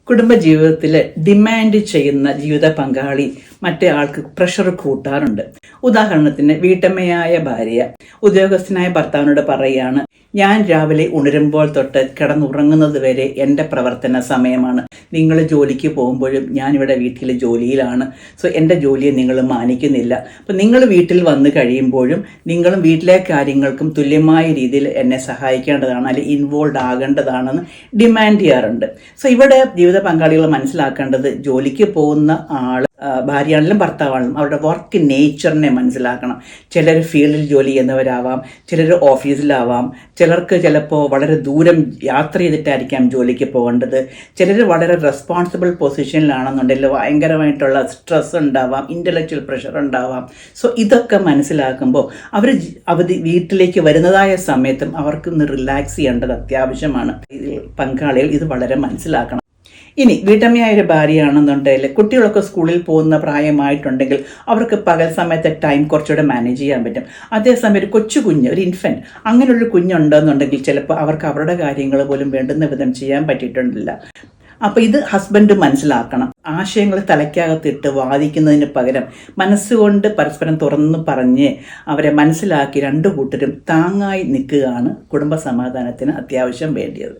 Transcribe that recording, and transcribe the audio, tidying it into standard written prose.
കുടുംബജീവിതത്തിൽ ഡിമാൻഡ് ചെയ്യുന്ന ജീവിത പങ്കാളി മറ്റേ ആൾക്ക് പ്രഷർ കൂട്ടാറുണ്ട്. ഉദാഹരണത്തിന് വീട്ടമ്മയായ ഭാര്യ ഉദ്യോഗസ്ഥനായ ഭർത്താവിനോട് പറയുകയാണ്, ഞാൻ രാവിലെ ഉണരുമ്പോൾ തൊട്ട് കിടന്നുറങ്ങുന്നത് വരെ എൻ്റെ പ്രവർത്തന സമയമാണ്. നിങ്ങൾ ജോലിക്ക് പോകുമ്പോഴും ഞാനിവിടെ വീട്ടിൽ ജോലിയിലാണ്. സോ എൻ്റെ ജോലിയെ നിങ്ങൾ മാനിക്കുന്നില്ല. അപ്പോൾ നിങ്ങൾ വീട്ടിൽ വന്നു കഴിയുമ്പോഴും നിങ്ങളും വീട്ടിലെ കാര്യങ്ങൾക്കും തുല്യമായ രീതിയിൽ എന്നെ സഹായിക്കേണ്ടതാണ്, അല്ലെങ്കിൽ ഇൻവോൾവ് ആകേണ്ടതാണെന്ന് ഡിമാൻഡ് ചെയ്യാറുണ്ട്. സോ ഇവിടെ ജീവിത പങ്കാളികൾ മനസ്സിലാക്കേണ്ടത്, ജോലിക്ക് പോകുന്ന ആൾ ഭാര്യയാണെങ്കിലും ഭർത്താവാണെങ്കിലും അവരുടെ വർക്ക് നേച്ചറിനെ മനസ്സിലാക്കണം. ചിലർ ഫീൽഡിൽ ജോലി ചെയ്യുന്നവരാവാം, ചിലർ ഓഫീസിലാവാം, ചിലർക്ക് ചിലപ്പോൾ വളരെ ദൂരം യാത്ര ചെയ്തിട്ടായിരിക്കാം ജോലിക്ക് പോകേണ്ടത്, ചിലർ വളരെ റെസ്പോൺസിബിൾ പൊസിഷനിലാണെന്നുണ്ടെങ്കിൽ ഭയങ്കരമായിട്ടുള്ള സ്ട്രെസ് ഉണ്ടാവാം, ഇൻ്റലക്ച്വൽ പ്രഷർ ഉണ്ടാവാം. സോ ഇതൊക്കെ മനസ്സിലാക്കുമ്പോൾ അവർ വീട്ടിലേക്ക് വരുന്നതായ സമയത്തും അവർക്കൊന്ന് റിലാക്സ് ചെയ്യേണ്ടത് അത്യാവശ്യമാണ്. പങ്കാളികൾ ഇത് വളരെ മനസ്സിലാക്കണം. ഇനി വീട്ടമ്മയായൊരു ഭാര്യയാണെന്നുണ്ടെങ്കിൽ കുട്ടികളൊക്കെ സ്കൂളിൽ പോകുന്ന പ്രായമായിട്ടുണ്ടെങ്കിൽ അവർക്ക് പകൽ സമയത്തെ ടൈം കുറച്ചുകൂടെ മാനേജ് ചെയ്യാൻ പറ്റും. അതേസമയം ഒരു കൊച്ചു കുഞ്ഞ്, ഒരു ഇൻഫൻറ്റ്, അങ്ങനെയുള്ളൊരു കുഞ്ഞുണ്ടെന്നുണ്ടെങ്കിൽ ചിലപ്പോൾ അവർക്ക് അവരുടെ കാര്യങ്ങൾ പോലും വേണ്ടുന്ന വിധം ചെയ്യാൻ പറ്റിയിട്ടുണ്ടില്ല. അപ്പോൾ ഇത് ഹസ്ബൻഡ് മനസ്സിലാക്കണം. ആശയങ്ങൾ തലയ്ക്കകത്തിട്ട് വാദിക്കുന്നതിന് പകരം മനസ്സുകൊണ്ട് പരസ്പരം തുറന്നു പറഞ്ഞ് അവരെ മനസ്സിലാക്കി രണ്ടു കൂട്ടരും താങ്ങായി നിൽക്കുകയാണ് കുടുംബ സമാധാനത്തിന് അത്യാവശ്യം വേണ്ടിയത്.